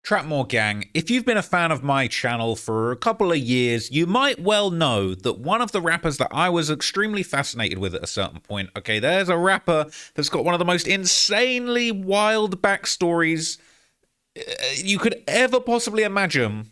Trapmore gang, if you've been a fan of my channel for a couple of years, you might well know that one of the rappers that I was extremely fascinated with at a certain point, okay, there's a rapper that's got one of the most insanely wild backstories you could ever possibly imagine,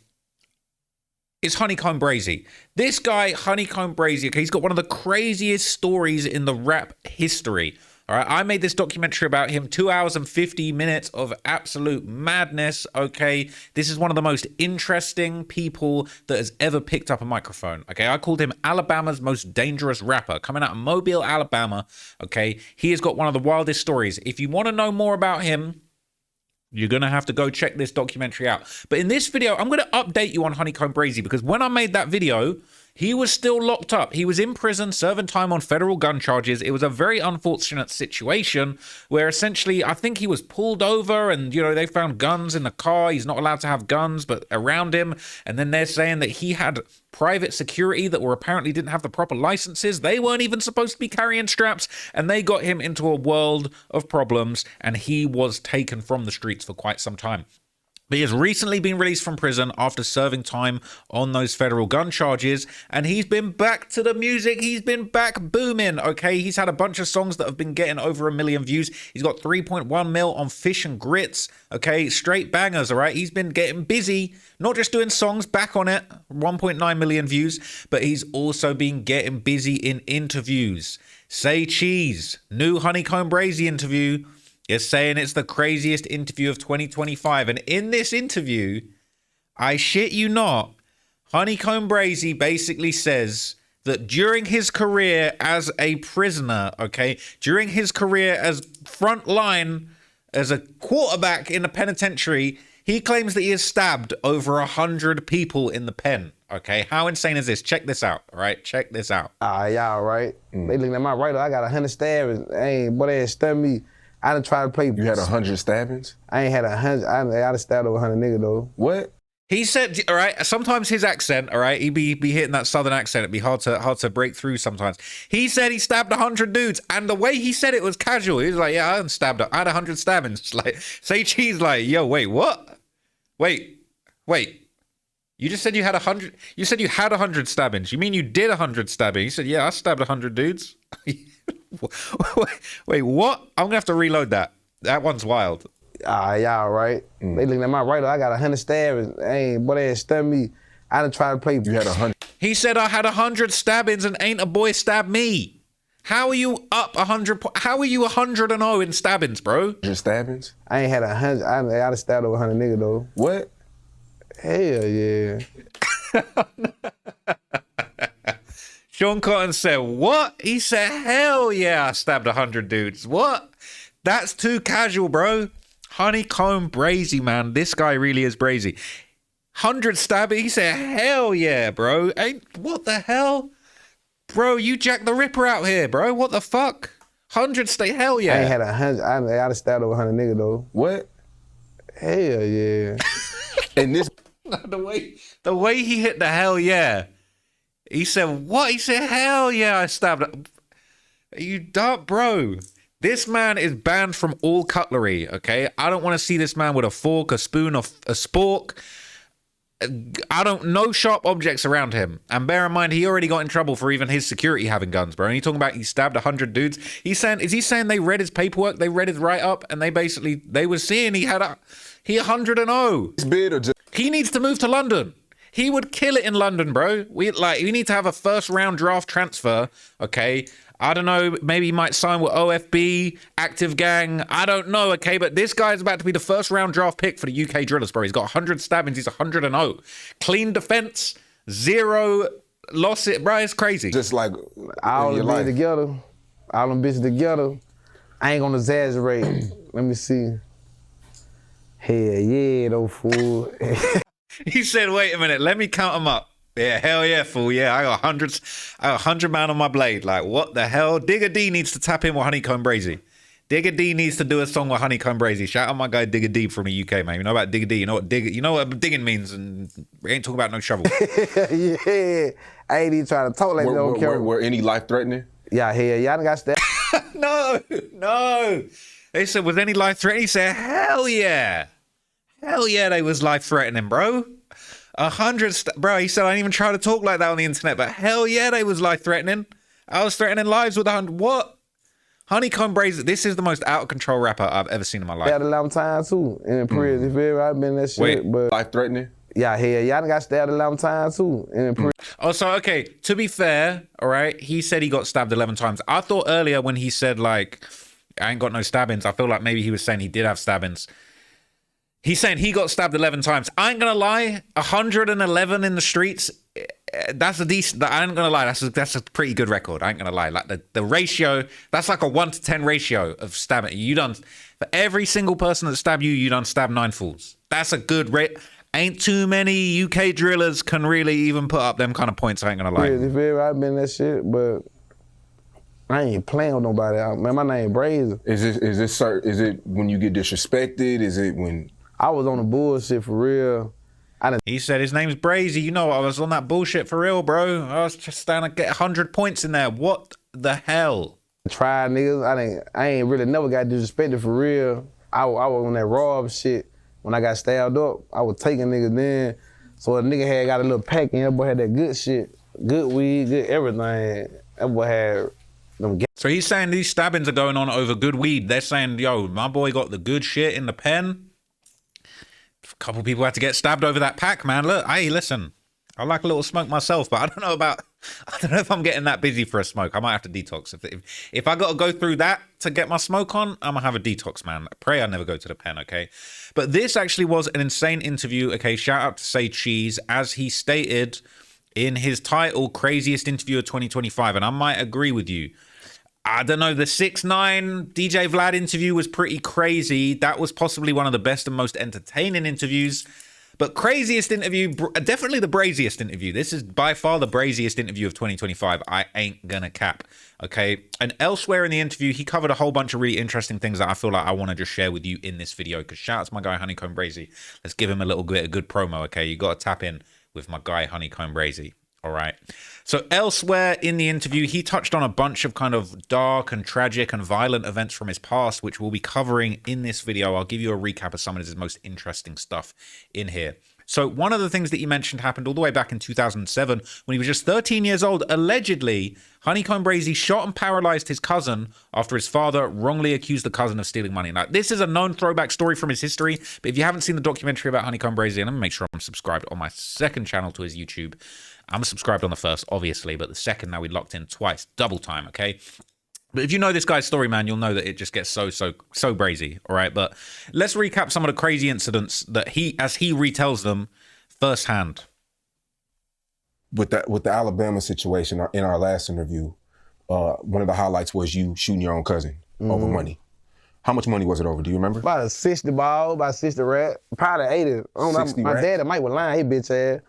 is Honeycomb Brazy. This guy, Honeycomb Brazy, okay, he's got one of the craziest stories in the rap history. All right, I made this documentary about him, 2 hours and 50 minutes of absolute madness, okay? This is one of the most interesting people that has ever picked up a microphone, okay? I called him Alabama's most dangerous rapper, coming out of Mobile, Alabama, okay? He has got one of the wildest stories. If you want to know more about him, you're going to have to go check this documentary out. But in this video, I'm going to update you on Honeycomb Brazy, because when I made that video, he was still locked up. He was in prison serving time on federal gun charges. It was a very unfortunate situation where essentially I think he was pulled over and, you know, they found guns in the car. He's not allowed to have guns, but around him. And then they're saying that he had private security that were apparently didn't have the proper licenses. They weren't even supposed to be carrying straps, and they got him into a world of problems, and he was taken from the streets for quite some time. But he has recently been released from prison after serving time on those federal gun charges, and he's been back to the music. He's been back booming, okay? He's had a bunch of songs that have been getting over 1 million views. He's got 3.1 mil on Fish and Grits, okay? Straight bangers, all right? He's been getting busy, not just doing songs, back on it, 1.9 million views, but he's also been getting busy in interviews. Say Cheese, new Honeycomb Brazy interview, is saying it's the craziest interview of 2025. And in this interview, I shit you not, Honeycomb Brazy basically says that during his career as a prisoner, okay, during his career as front line, as a quarterback in the penitentiary, he claims that he has stabbed over 100 people in the pen. Okay, how insane is this? Check this out, all right? Check this out. Y'all right. They looking at my right, I got 100 stabs. Boy, they stabbed me. I done tried to play. You had 100 stabbings? I ain't had 100. I done stabbed over 100 niggas though. What? He said, all right, sometimes his accent, all right, he'd be hitting that southern accent. It'd be hard to break through sometimes. He said he stabbed 100 dudes, and the way he said it was casual. He was like, yeah, I had 100 stabbings. Like, Say Cheese like, yo, wait, what? Wait. You just said you had 100. You said you had 100 stabbings. You mean you did 100 stabbings? He said, yeah, I stabbed 100 dudes. Wait, what? I'm gonna have to reload that. That one's wild. Y'all right. They looking at my right, I got 100 stabs. Boy, they stabbed me. I done tried to play. You had 100. He said I had 100 stabbings and ain't a boy stabbed me. How are you up 100? How are you 100-0 in stabbings, bro? 100 stabbings? I ain't had 100. I done stabbed over 100 niggas though. What? Hell yeah. Sean Cotton said, what? He said, hell yeah, I stabbed 100 dudes. What? That's too casual, bro. Honeycomb Brazy, man. This guy really is brazy. 100 stabbing. He said, hell yeah, bro. What the hell? Bro, you Jack the Ripper out here, bro. What the fuck? 100 hell yeah. I ain't had 100. I done stabbed over 100 niggas though. What? Hell yeah. And this... the way he hit the hell yeah. He said, what? He said, hell yeah, I stabbed. You dumb, bro. This man is banned from all cutlery, okay? I don't want to see this man with a fork, a spoon, or a spork. No sharp objects around him. And bear in mind, he already got in trouble for even his security having guns, bro. And he's talking about he stabbed 100 dudes. Is he saying they read his paperwork, they read his write-up, and they were seeing he 100-0. He needs to move to London. He would kill it in London, bro. We need to have a first round draft transfer, okay? I don't know, maybe he might sign with OFB, Active Gang, I don't know, okay? But this guy's about to be the first round draft pick for the UK Drillers, bro. He's got 100 stabbings, he's 100-0. Clean defense, 0 loss it, bro, it's crazy. Just like all them bitches together, all them bitches together, I ain't gonna exaggerate. Let me see. Hell yeah, though, fool. He said, wait a minute, let me count them up. Yeah, hell yeah, fool. Yeah, I got 100 man on my blade. Like, what the hell? Digger D needs to tap in with Honeycomb Brazy. Digger D needs to do a song with Honeycomb Brazy. Shout out my guy Digger D from the UK, man. You know about Digger D. You know what digging means, and we ain't talking about no shovel. Yeah, I ain't even trying to talk like that. Were any life threatening? Yeah, hell yeah, I done got stabbed. No. They said, was any life threatening? He said, hell yeah. Hell yeah, they was life-threatening, bro. 100, bro, he said I didn't even try to talk like that on the internet, but hell yeah, they was life-threatening. I was threatening lives with 100, what? Honeycomb Brazy, this is the most out-of-control rapper I've ever seen in my life. Stabbed a lot of times, too, in prison. You feel me? I've been that shit, but... Life-threatening? Yeah, hell, y'all done got stabbed 11 times too. In prison. Oh, so, okay, to be fair, all right, he said he got stabbed 11 times. I thought earlier when he said, like, I ain't got no stabbings, I feel like maybe he was saying he did have stabbings. He's saying he got stabbed 11 times. I ain't gonna lie, 111 in the streets, that's a decent, I ain't gonna lie, that's a pretty good record. I ain't gonna lie. Like, the ratio, that's like a 1 to 10 ratio of stabbing. You done, for every single person that stabbed you, you done stabbed 9 fools. That's a good rate. Ain't too many UK drillers can really even put up them kind of points, I ain't gonna lie. Yeah, I've been that shit, but I ain't playing with nobody. Man, my name Brazy. Is it when you get disrespected? Is it when... I was on the bullshit for real. He said his name's Brazy. You know, I was on that bullshit for real, bro. I was just trying to get 100 points in there. What the hell? Tried niggas. I ain't really never got disrespected for real. I was on that rob shit. When I got stabbed up, I was taking niggas then. So a nigga had got a little pack and that boy had that good shit. Good weed, good everything. That boy had them. So he's saying these stabbings are going on over good weed. They're saying, yo, my boy got the good shit in the pen. A couple people had to get stabbed over that pack, man. Look, hey, listen, I like a little smoke myself, but I don't know if I'm getting that busy for a smoke. I might have to detox. If I got to go through that to get my smoke on, I'm gonna have a detox, man. I pray I never go to the pen, okay? But this actually was an insane interview, okay? Shout out to Say Cheese, as he stated in his title, Craziest Interview of 2025, and I might agree with you. I don't know, the 6ix9ine DJ Vlad interview was pretty crazy. That was possibly one of the best and most entertaining interviews. But craziest interview, definitely the braziest interview. This is by far the braziest interview of 2025. I ain't gonna cap, okay? And elsewhere in the interview, he covered a whole bunch of really interesting things that I feel like I want to just share with you in this video. Because shout out to my guy Honeycomb Brazy. Let's give him a little bit of good promo, okay? You got to tap in with my guy Honeycomb Brazy. All right. So elsewhere in the interview, he touched on a bunch of kind of dark and tragic and violent events from his past, which we'll be covering in this video. I'll give you a recap of some of his most interesting stuff in here. So one of the things that you mentioned happened all the way back in 2007 when he was just 13 years old. Allegedly, Honeycomb Brazy shot and paralyzed his cousin after his father wrongly accused the cousin of stealing money. Now, this is a known throwback story from his history, but if you haven't seen the documentary about Honeycomb Brazy, and I'm going to make sure I'm subscribed on my second channel to his YouTube. I'm subscribed on the first, obviously, but the second now we locked in twice, double time, okay? But if you know this guy's story, man, you'll know that it just gets so brazy, all right? But let's recap some of the crazy incidents that as he retells them firsthand. With the Alabama situation in our last interview, one of the highlights was you shooting your own cousin over money. How much money was it over? Do you remember? About a 60 ball, about 60 rat, probably 80. I don't know, my dad might was lying, he bitch ass.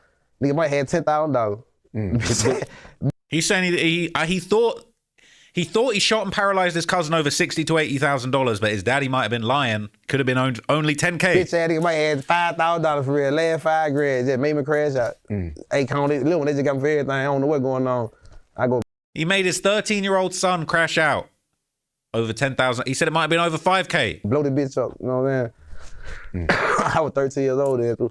Nigga might have $10,000. He's saying he thought he shot and paralyzed his cousin over $60,000 to $80,000, but his daddy might have been lying. Could have been only $10K. Bitch ass nigga might have $5,000 for real. Last $5,000 just made me crash out. Hey, little one, they just got me for everything. I don't know what's going on. He made his 13-year-old son crash out over $10,000. He said it might have been over $5K. Blow the bitch up. You know what I'm saying? I was 13 years old then too.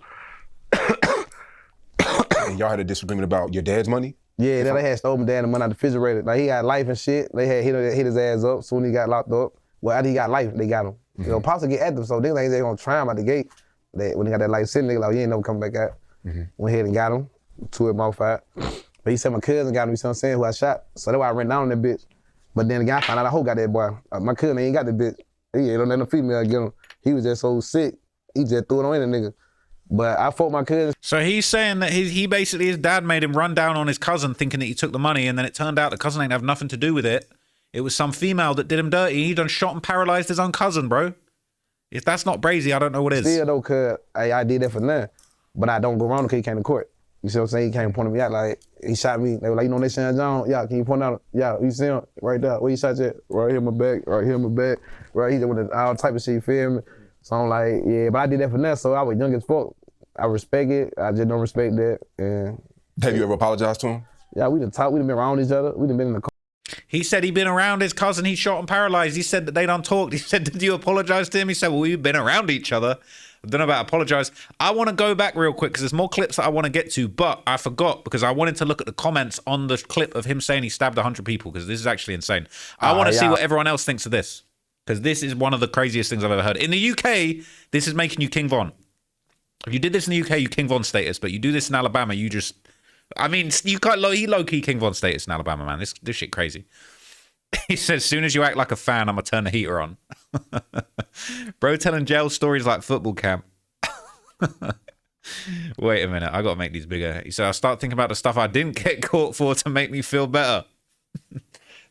And y'all had a disagreement about your dad's money? Yeah, they had stole my dad the money out the refrigerator. Like, he got life and shit. They had hit his ass up soon as he got locked up. Well, after he got life, they got him. You know, Pops will get at them, so they think they're gonna try him out the gate. When he got that life sitting, they like, he ain't never come back out. Went ahead and got him, threw him off out. But he said my cousin got him, you see what I'm saying, who I shot. So that's why I ran down on that bitch. But then again, I found out I whole got that boy. My cousin ain't got that bitch. He ain't let no female get him. He was just so sick, he just threw it on any nigga. But I fought my cousin. So he's saying that he basically, his dad made him run down on his cousin thinking that he took the money, and then it turned out the cousin ain't have nothing to do with it. It was some female that did him dirty. He done shot and paralyzed his own cousin, bro. If that's not brazy, I don't know what is. Still though, cuz I did that for nothing. But I don't go around because he came to court. You see what I'm saying? He came and pointed me out like, he shot me. They were like, you know that Sean John? Yeah, can you point out? Yeah, you see him? Right there. Where you shot at? Right here in my back, right here in my back. Right here with all type of shit, you feel me? So I'm like, yeah, but I did that for nothing, so I was young as fuck. I respect it. I just don't respect that. And have you ever apologized to him? Yeah, we done talked. We done been around each other. We done been in the car. He said he'd been around his cousin he shot and paralyzed. He said that they done talked. He said, did you apologize to him? He said, well, we've been around each other. I don't know about apologize. I want to go back real quick because there's more clips that I want to get to, but I forgot because I wanted to look at the comments on the clip of him saying he stabbed 100 people because this is actually insane. I want to see what everyone else thinks of this because this is one of the craziest things I've ever heard. In the UK, this is making you King Von. If you did this in the UK, you King Von status, but you do this in Alabama, you just... I mean, you can't low-key King Von status in Alabama, man. This shit crazy. He said, as soon as you act like a fan, I'm going to turn the heater on. Bro telling jail stories like football camp. Wait a minute. I got to make these bigger. He said, I start thinking about the stuff I didn't get caught for to make me feel better.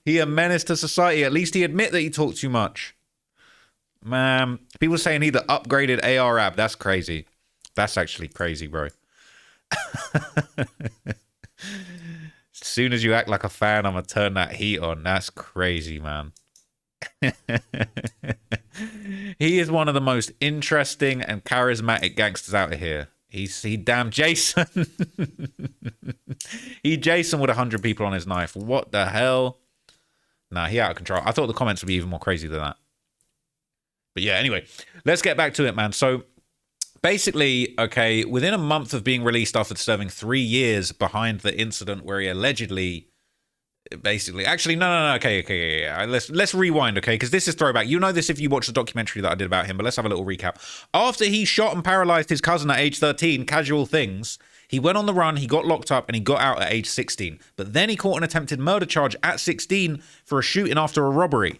He a menace to society. At least he admit that he talked too much. Man, people saying he the upgraded AR app. That's crazy. That's actually crazy, bro. As soon as you act like a fan, I'm going to turn that heat on. That's crazy, man. He is one of the most interesting and charismatic gangsters out of here. He damn Jason. He Jason with 100 people on his knife. What the hell? Nah, he out of control. I thought the comments would be even more crazy than that. But yeah, anyway, let's get back to it, man. So basically, okay, within a month of being released after serving 3 years behind the incident where he allegedly, basically, actually, no, okay, yeah. Let's rewind, okay, because this is throwback. You know this if you watch the documentary that I did about him, but let's have a little recap. After he shot and paralyzed his cousin at age 13, casual things, he went on the run, he got locked up, and he got out at age 16. But then he caught an attempted murder charge at 16 for a shooting after a robbery.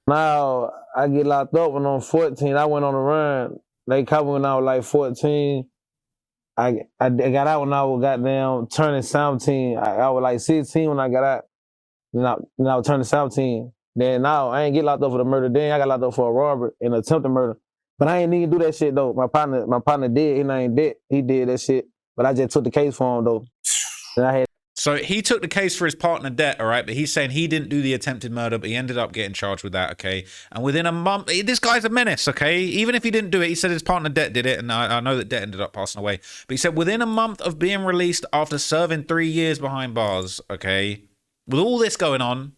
Now, I get locked up when I'm 14. I went on a run. They caught me when I was like 14. I got out when I was goddamn turning 17. I was like 16 when I got out. Then I was turning 17. Then now I ain't get locked up for the murder. Then I got locked up for a robbery and attempted murder. But I ain't even do that shit though. My partner did. He ain't dead. He did that shit. But I just took the case for him though. And I had. So he took the case for his partner debt, all right? But he's saying he didn't do the attempted murder, but he ended up getting charged with that, okay? And within a month, this guy's a menace, okay? Even if he didn't do it, he said his partner debt did it, and I know that debt ended up passing away. But he said within a month of being released after serving 3 years behind bars, okay? With all this going on,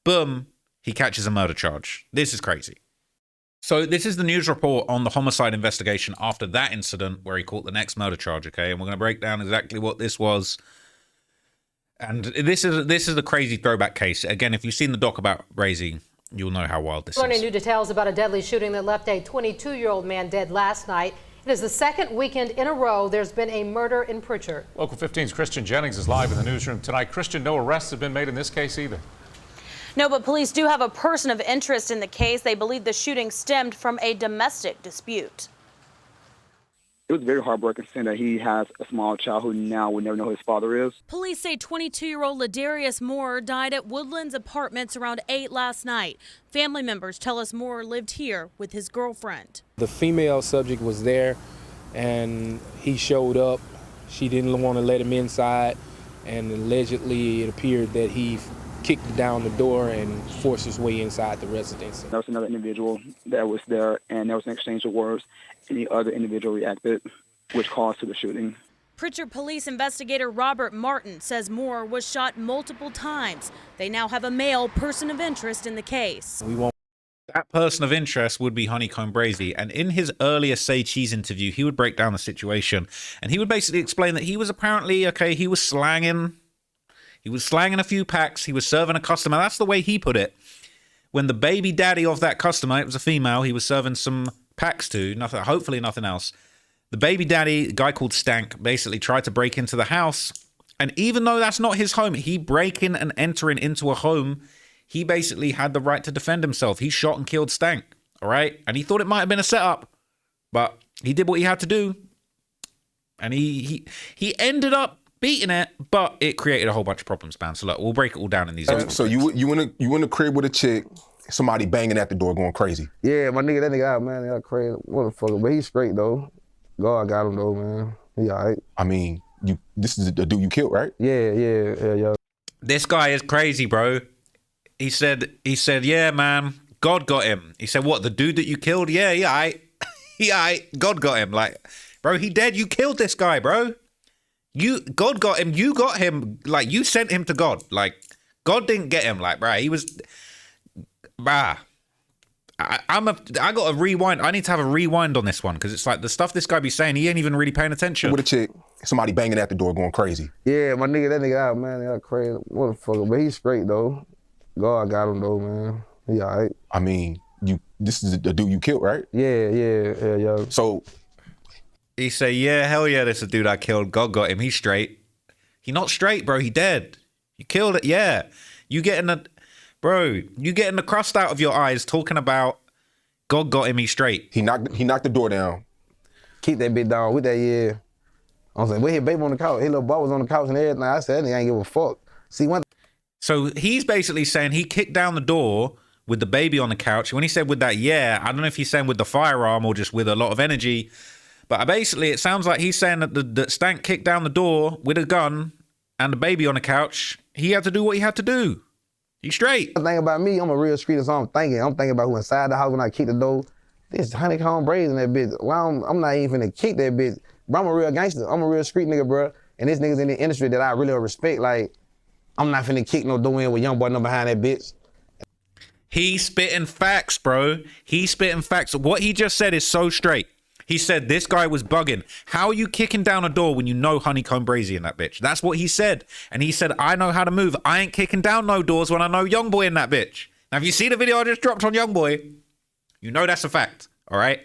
boom, he catches a murder charge. This is crazy. So this is the news report on the homicide investigation after that incident where he caught the next murder charge, okay? And we're going to break down exactly what this was. And this is a crazy throwback case. Again, if you've seen the doc about Brazy, you'll know how wild this is. Learning new details about a deadly shooting that left a 22-year-old man dead last night. It is the second weekend in a row there's been a murder in Pritchard. Local 15's Christian Jennings is live in the newsroom tonight. Christian, no arrests have been made in this case either. No, but police do have a person of interest in the case. They believe the shooting stemmed from a domestic dispute. It was very heartbreaking seeing that he has a small child who now will never know who his father is. Police say 22-year-old Ladarius Moore died at Woodlands Apartments around 8 last night. Family members tell us Moore lived here with his girlfriend. The female subject was there, and he showed up. She didn't want to let him inside, and allegedly it appeared that he kicked down the door and forced his way inside the residence. There was another individual that was there, and there was an exchange of words, and the other individual reacted, which caused to the shooting. Pritchard police investigator Robert Martin says Moore was shot multiple times. They now have a male person of interest in the case. That person of interest would be Honeycomb Brazy. And in his earlier Say Cheese interview, he would break down the situation. And he would basically explain that he was apparently, okay, he was slanging a few packs. He was serving a customer. That's the way he put it. When the baby daddy of that customer, it was a female, he was serving some packs to, hopefully nothing else. The baby daddy, a guy called Stank, basically tried to break into the house. And even though that's not his home, he breaking and entering into a home, he basically had the right to defend himself. He shot and killed Stank, all right? And he thought it might have been a setup, but he did what he had to do. And he ended up beating it, but it created a whole bunch of problems, man. So look, we'll break it all down in these. So you in the crib with a chick, somebody banging at the door going crazy. Yeah, my nigga, that nigga out, man. He got crazy. Motherfucker. But he's straight, though. God got him, though, man. He all right. I mean, this is the dude you killed, right? Yeah. This guy is crazy, bro. He said, yeah, man, God got him. He said, what, the dude that you killed? Yeah, all right. Yeah, all right. God got him. Like, bro, he dead. You killed this guy, bro. God got him. You got him. Like, you sent him to God. Like, God didn't get him. Like, bro, he was... I got to rewind. I need to have a rewind on this one because it's like the stuff this guy be saying, he ain't even really paying attention. With a chick, somebody banging at the door going crazy. Yeah, my nigga, that nigga out, man, that crazy motherfucker. But he's straight though. God got him though, man. He all right. I mean, this is the dude you killed, right? Yeah. So he say, yeah, hell yeah, this is a dude I killed. God got him. He's straight. He not straight, bro. He dead. You killed it. Yeah. You getting the crust out of your eyes talking about God got him. He's straight. He knocked the door down. Keep that bitch down with that, yeah. I was like, where his baby on the couch? His little boy was on the couch and everything. I said, that nigga ain't give a fuck. See, So he's basically saying he kicked down the door with the baby on the couch. When he said with that, yeah, I don't know if he's saying with the firearm or just with a lot of energy. But basically, it sounds like he's saying that Stank kicked down the door with a gun and the baby on the couch. He had to do what he had to do. He's straight. The thing about me, I'm a real street, so I'm thinking about who inside the house when I kick the door. This Honeycomb Brazy in that bitch. Well, I'm not even finna kick that bitch. Bro, I'm a real gangster. I'm a real street nigga, bro. And this nigga's in the industry that I really respect. Like, I'm not finna kick no door in with young boy no behind that bitch. He spitting facts, bro. He spitting facts. What he just said is so straight. He said this guy was bugging. How are you kicking down a door when you know Honeycomb Brazy in that bitch? That's what he said. And he said, I know how to move. I ain't kicking down no doors when I know Youngboy in that bitch. Now, if you see the video I just dropped on Youngboy, you know that's a fact, all right?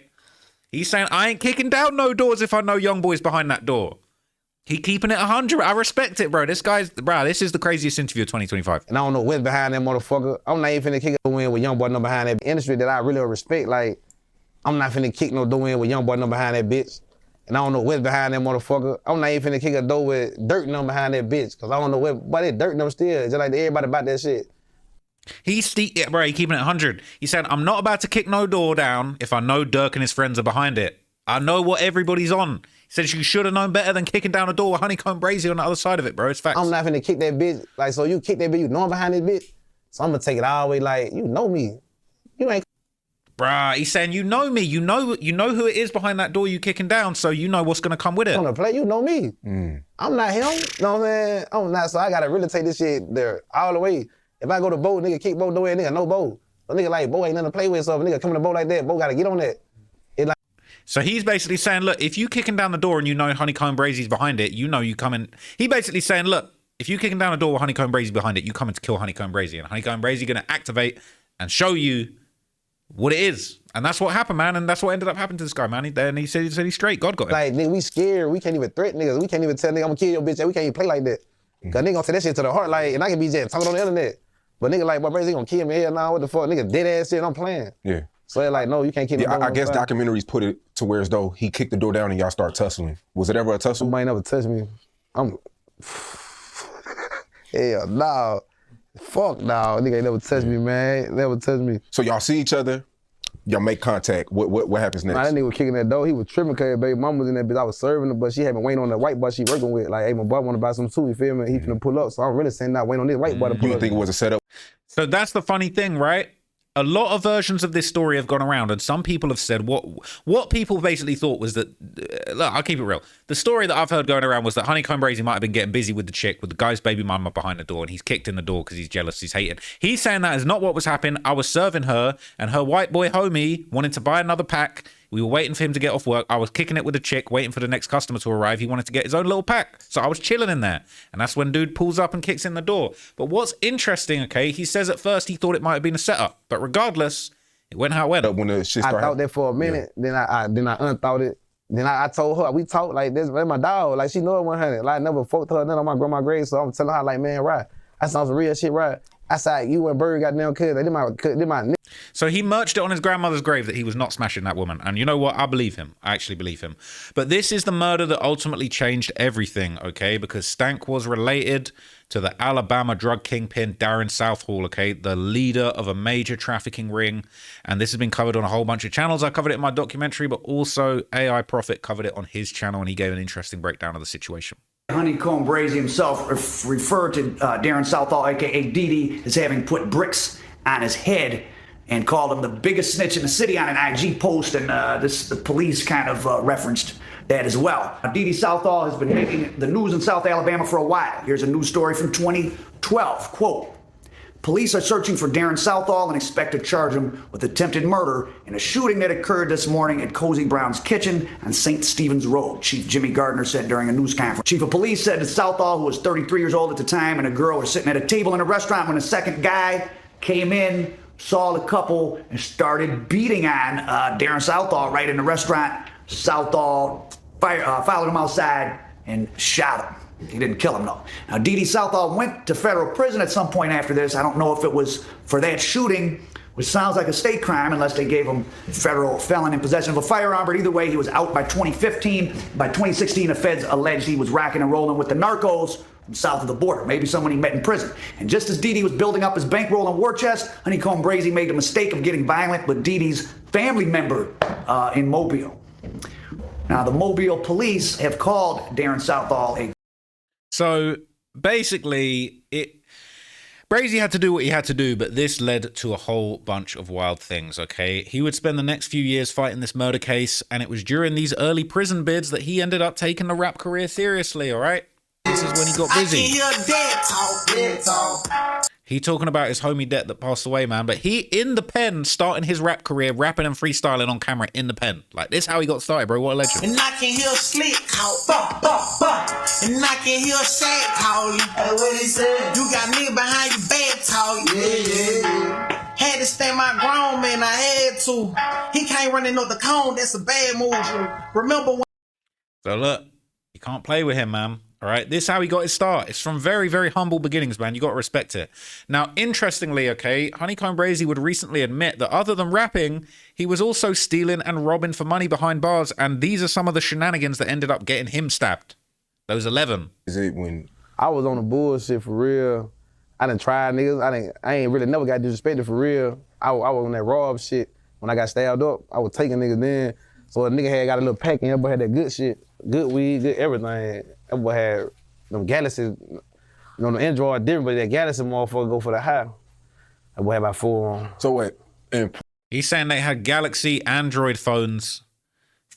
He's saying, I ain't kicking down no doors if I know Youngboy's behind that door. He keeping it 100. I respect it, bro. This is the craziest interview of 2025. And I don't know what's behind that motherfucker. I'm not even finna kick a door in with young boy no behind that industry that I really respect. Like, I'm not finna kick no door in with young boy no behind that bitch. And I don't know what's behind that motherfucker. I'm not even finna kick a door with dirt no behind that bitch. Cause I don't know what, but it dirt no still. Just like everybody about that shit. He's keeping it 100. He said, I'm not about to kick no door down if I know Dirk and his friends are behind it. I know what everybody's on. He says you should have known better than kicking down a door with Honeycomb Brazy on the other side of it, bro. It's facts. I'm not finna kick that bitch. Like, so you kick that bitch, you know I'm behind this bitch. So I'm gonna take it all the way like, you know me. You ain't. Bruh, he's saying, you know me. You know who it is behind that door you kicking down, so you know what's gonna come with it. On the play, you know me. I'm not him. You know what I'm saying? I'm not, so I gotta really take this shit there all the way. If I go to Bo, nigga kick Bo, nigga, no Bo. So nigga like, Bo ain't nothing to play with, so if a nigga come to Bo like that, Bo gotta get on that. So he's basically saying, look, if you kicking down the door and you know Honeycomb Brazy's behind it, you know you coming. He basically saying, look, if you kicking down a door with Honeycomb Brazy behind it, you coming to kill Honeycomb Brazy. And Honeycomb Brazy gonna activate and show you what it is. And that's what happened, man. And that's what ended up happening to this guy, man. He said he's straight. God got him. Like, nigga, we scared. We can't even threaten niggas. We can't even tell nigga, I'm gonna kill your bitch. We can't even play like that. Cause nigga gonna take that shit to the heart. Like, and I can be just talking on the internet. But nigga like, my Brazy gonna kill me here now. What the fuck? Nigga dead ass shit. I'm playing. Yeah. So they're like, no, you can't keep me. Yeah, I guess documentaries put it to where as though he kicked the door down and y'all start tussling. Was it ever a tussle? Somebody never touched me. Hell no. Fuck no. Nigga ain't never touched me, man. Never touched me. So y'all see each other, y'all make contact. What happens next? Nah, that nigga was kicking that door. He was tripping because baby mama was in that bitch. I was serving her, but she had been waiting on that white boy she working with. Like, hey, my boy want to buy some too, you feel me? He finna pull up. So I'm really saying, not waiting on this white boy to pull up. You didn't think it was a setup? So that's the funny thing, right? A lot of versions of this story have gone around, and some people have said what people basically thought was that, look, I'll keep it real. The story that I've heard going around was that Honeycomb Brazy might have been getting busy with the chick, with the guy's baby mama behind the door, and he's kicked in the door because he's jealous, he's hating. He's saying that is not what was happening. I was serving her, and her white boy homie wanted to buy another pack. We were waiting for him to get off work. I was kicking it with the chick, waiting for the next customer to arrive. He wanted to get his own little pack. So I was chilling in there. And that's when dude pulls up and kicks in the door. But what's interesting, okay, he says at first he thought it might have been a setup. But regardless, it went how it went. When the shit I started, thought that for a minute. Yeah. Then I unthought it. Then I told her, we talked like this, my dog. Like, she know it 100. Like, I never fucked her, none on my grandma's grave. So I'm telling her, like, man, right. I saw some real shit, right. I said, you and Bird got down kids. They did my So he merged it on his grandmother's grave that he was not smashing that woman. And you know what? I believe him. I actually believe him. But this is the murder that ultimately changed everything, okay? Because Stank was related to the Alabama drug kingpin Darren Southall, okay? The leader of a major trafficking ring. And this has been covered on a whole bunch of channels. I covered it in my documentary, but also AI Prophet covered it on his channel, and he gave an interesting breakdown of the situation. Honeycomb Brazy himself referred to Darren Southall, a.k.a. Didi, as having put bricks on his head and called him the biggest snitch in the city on an IG post, and the police kind of referenced that as well. Didi Southall has been making the news in South Alabama for a while. Here's a news story from 2012, quote, Police are searching for Darren Southall and expect to charge him with attempted murder in a shooting that occurred this morning at Cozy Brown's Kitchen on St. Stephen's Road, Chief Jimmy Gardner said during a news conference. Chief of Police said that Southall, who was 33 years old at the time, and a girl were sitting at a table in a restaurant when a second guy came in, saw the couple, and started beating on Darren Southall right in the restaurant. Southall followed him outside and shot him. He didn't kill him, though. Now, Dee Southall went to federal prison at some point after this. I don't know if it was for that shooting, which sounds like a state crime unless they gave him federal felon in possession of a firearm. But either way, he was out by 2015. By 2016, the feds alleged he was rocking and rolling with the narcos from south of the border, maybe someone he met in prison. And just as Dee was building up his bankroll and war chest, Honeycomb Brazy made the mistake of getting violent with Dee's family member in Mobile. Now, the Mobile police have called Darren Southall a... So basically, Brazy had to do what he had to do, but this led to a whole bunch of wild things, okay? He would spend the next few years fighting this murder case, and it was during these early prison bids that he ended up taking the rap career seriously, all right? This is when he got busy. He talking about his homie Det that passed away, man, but he in the pen starting his rap career, rapping and freestyling on camera in the pen. Like, this is how he got started, bro. What a legend. And I can hear Slick call, and I can hear Shaq call you. Hey, what he said? You got nigga behind your back talk. Yeah. Had to stand my ground, man. I had to. He can't run into the cone. That's a bad move. Remember when... So look, you can't play with him, man. All right, this is how he got his start. It's from very, very humble beginnings, man. You got to respect it. Now, interestingly, okay, Honeycomb Brazy would recently admit that other than rapping, he was also stealing and robbing for money behind bars, and these are some of the shenanigans that ended up getting him stabbed. Those 11. Is it when I was on the bullshit for real? I done tried niggas. I ain't really never got disrespected for real. I was on that rob shit. When I got stabbed up, I was taking niggas then. So a nigga had got a little pack and everybody had that good shit, good weed, good everything. That boy had them Galaxies, you know, the Android different, but that Galaxy motherfucker go for the high. That boy had about 4 on. So wait, he's saying they had Galaxy Android phones,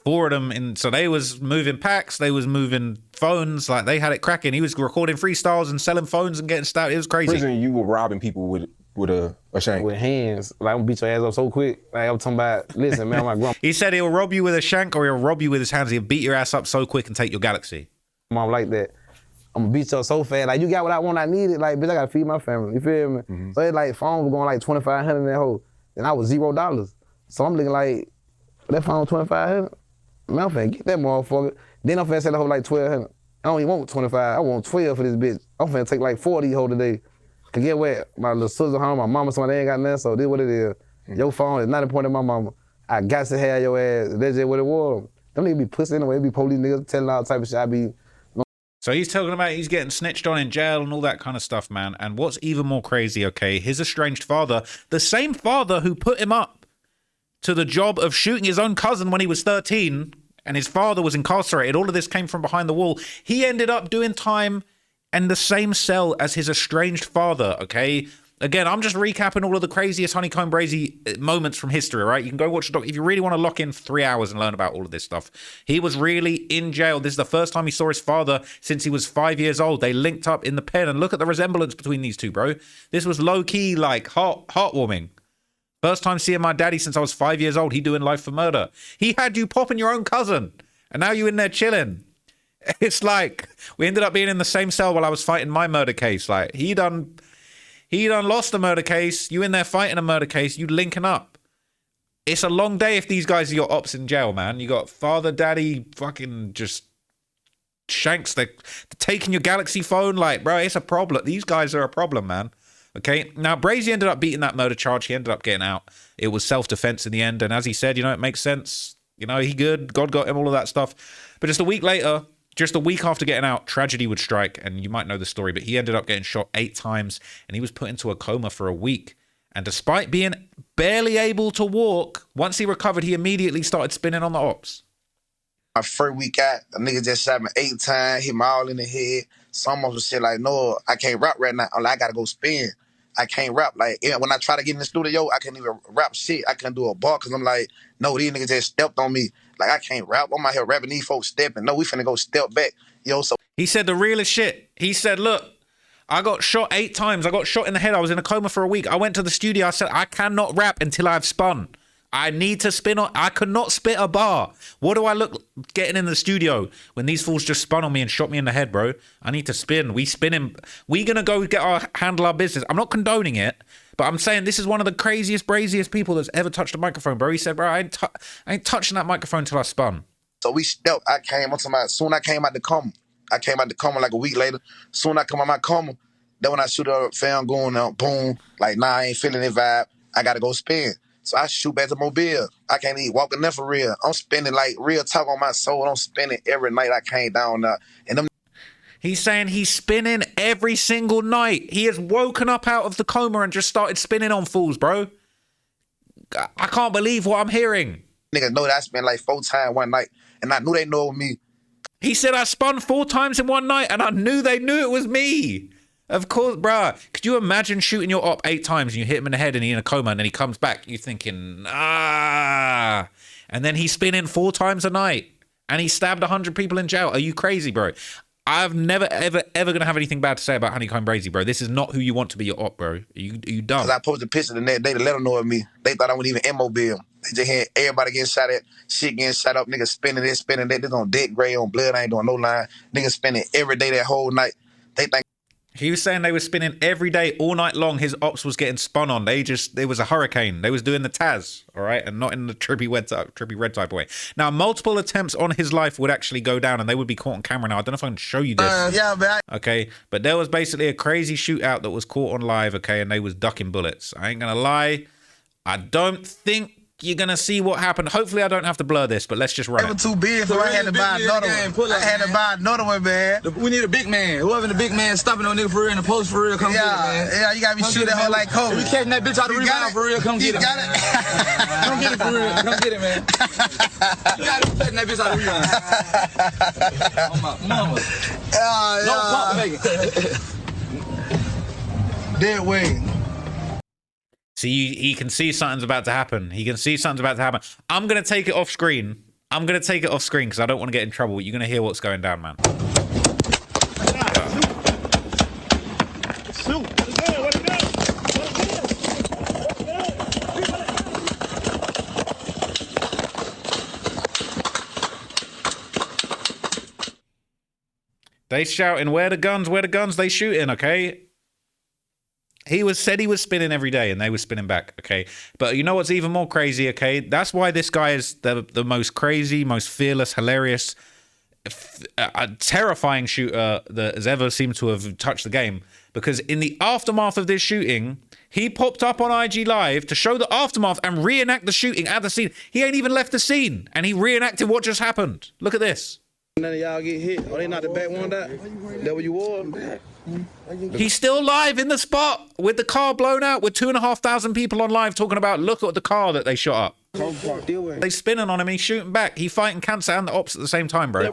4 of them, and so they was moving packs, they was moving phones, like they had it cracking. He was recording freestyles and selling phones and getting stabbed. It was crazy. prison, you were robbing people with a shank. With hands, like I'm gonna beat your ass up so quick. Like I'm talking about, listen, man, my grandma. He said he'll rob you with a shank or he'll rob you with his hands. He'll beat your ass up so quick and take your Galaxy. Mom like that. I'm gonna beat you up so fast. Like, you got what I want, I need it. Like, bitch, I gotta feed my family. You feel me? Mm-hmm. So it's like, phone was going like $2,500 in that hole. And I was $0. So I'm looking like, that phone $2,500? Man, I'm finna get that motherfucker. Then I'm finna sell the whole like $1,200. I don't even want 25. I want 12 for this bitch. I'm finna take like 40 whole today. Cause get what? My little sister home, my mama, somebody ain't got nothing, so this what it is. Mm-hmm. Your phone is not important to my mama. I got to have your ass. That's just what it was. Them niggas be pussy anyway. It be police niggas telling all type of shit. I be... So he's talking about he's getting snitched on in jail and all that kind of stuff, man. And what's even more crazy, okay, his estranged father, the same father who put him up to the job of shooting his own cousin when he was 13, and his father was incarcerated, all of this came from behind the wall. He ended up doing time in the same cell as his estranged father, okay? Again, I'm just recapping all of the craziest Honeycomb Brazy moments from history, right? You can go watch the doc if you really want to lock in for 3 hours and learn about all of this stuff. He was really in jail. This is the first time he saw his father since he was 5 years old. They linked up in the pen, and look at the resemblance between these two, bro. This was low-key, like, heartwarming. First time seeing my daddy since I was 5 years old. He doing life for murder. He had you popping your own cousin, and now you in there chilling. It's like, we ended up being in the same cell while I was fighting my murder case. Like, he done lost a murder case. You in there fighting a murder case. You linking up. It's a long day if these guys are your ops in jail, man. You got father, daddy, fucking just shanks. They're taking your Galaxy phone. Like, bro, it's a problem. These guys are a problem, man. Okay. Now, Brazy ended up beating that murder charge. He ended up getting out. It was self-defense in the end. And as he said, you know, it makes sense. You know, he good. God got him, all of that stuff. But just a week later, just a week after getting out, tragedy would strike, and you might know the story, but he ended up getting shot 8 times, and he was put into a coma for a week. And despite being barely able to walk, once he recovered, he immediately started spinning on the ops. My first week out, a nigga just shot me 8 times, hit me all in the head. Some of them said like, no, I can't rap right now. I'm like, I gotta go spin. I can't rap. Like, when I try to get in the studio, I can't even rap shit. I can't do a bar, because I'm like, no, these niggas just stepped on me. Like, I can't rap. I'm out here rapping, these folks stepping. No, we finna go step back. Yo, so... He said the realest shit. He said, look, I got shot 8 times. I got shot in the head. I was in a coma for a week. I went to the studio. I said, I cannot rap until I've spun. I need to spin on. I could not spit a bar. What do I look getting in the studio when these fools just spun on me and shot me in the head, bro? I need to spin. We spinning. We gonna go handle our business. I'm not condoning it, but I'm saying this is one of the craziest, braziest people that's ever touched a microphone, bro. He said, bro, I ain't touching that microphone till I spun. So we stepped. I came onto my. Soon I came out the coma. I came out the coma like a week later. Soon I come out my coma. Then when I shoot up, fam going out, boom. Like, nah, I ain't feeling the vibe. I gotta go spin. So I shoot back to Mobile. I can't even walk enough for real. I'm spending like real talk on my soul. I'm spending every night I came down there. And them. He's saying he's spinning every single night. He has woken up out of the coma and just started spinning on fools, bro. I can't believe what I'm hearing. Niggas know that I spent like 4 times one night. And I knew they know me. He said I spun 4 times in one night and I knew they knew it was me. Of course, bruh. Could you imagine shooting your op 8 times and you hit him in the head and he's in a coma and then he comes back? You're thinking, ah. And then he's spinning 4 times a night and he stabbed 100 people in jail. Are you crazy, bro? I've never, ever going to have anything bad to say about Honeycomb Brazy, bro. This is not who you want to be your op, bro. Are you dumb? Because I posted a picture the next day to let them know of me. They thought I wasn't even in Mobile. They just had everybody getting shot at, shit getting shot up, niggas spinning this, spinning that. This on dead gray on blood. I ain't doing no line. Niggas spinning every day that whole night. They think. He was saying they were spinning every day, all night long. His ops was getting spun on. There was a hurricane. They was doing the Taz, all right, and not in the trippy red type way. Now, multiple attempts on his life would actually go down, and they would be caught on camera. Now, I don't know if I can show you this. Yeah, man. Okay, but there was basically a crazy shootout that was caught on live, okay, and they was ducking bullets. I ain't gonna lie. I don't think you're gonna see what happened. Hopefully, I don't have to blur this, but let's just run it. Too big, so I had to buy another one. I had to buy another one, man. We need a big man. Whoever the big man stopping on nigga for real in the post for real, come get it, man. Yeah, you gotta be shooting that hoe like Kobe. We catching that bitch out of the rebound for real, come get it. Got it. Come get it for real. Come get it, man. You gotta be catching that bitch out of the rebound. Oh my mama. No pump making. Dead wing. See, he can see something's about to happen. He can see something's about to happen. I'm going to take it off screen. I'm going to take it off screen because I don't want to get in trouble. You're going to hear what's going down, man. They shouting, where the guns? Where the guns? They shooting, okay? He said he was spinning every day and they were spinning back, okay? But you know what's even more crazy, okay? That's why this guy is the most crazy, most fearless, hilarious, terrifying shooter that has ever seemed to have touched the game. Because in the aftermath of this shooting, he popped up on IG Live to show the aftermath and reenact the shooting at the scene. He ain't even left the scene and he reenacted what just happened. Look at this. None of y'all get hit. Oh, they not the back one that? That what you wore? He's still live in the spot with the car blown out with 2,500 people on live talking about look at the car that they shot up. They spinning on him. He's shooting back. He's fighting cancer and the ops at the same time, bro.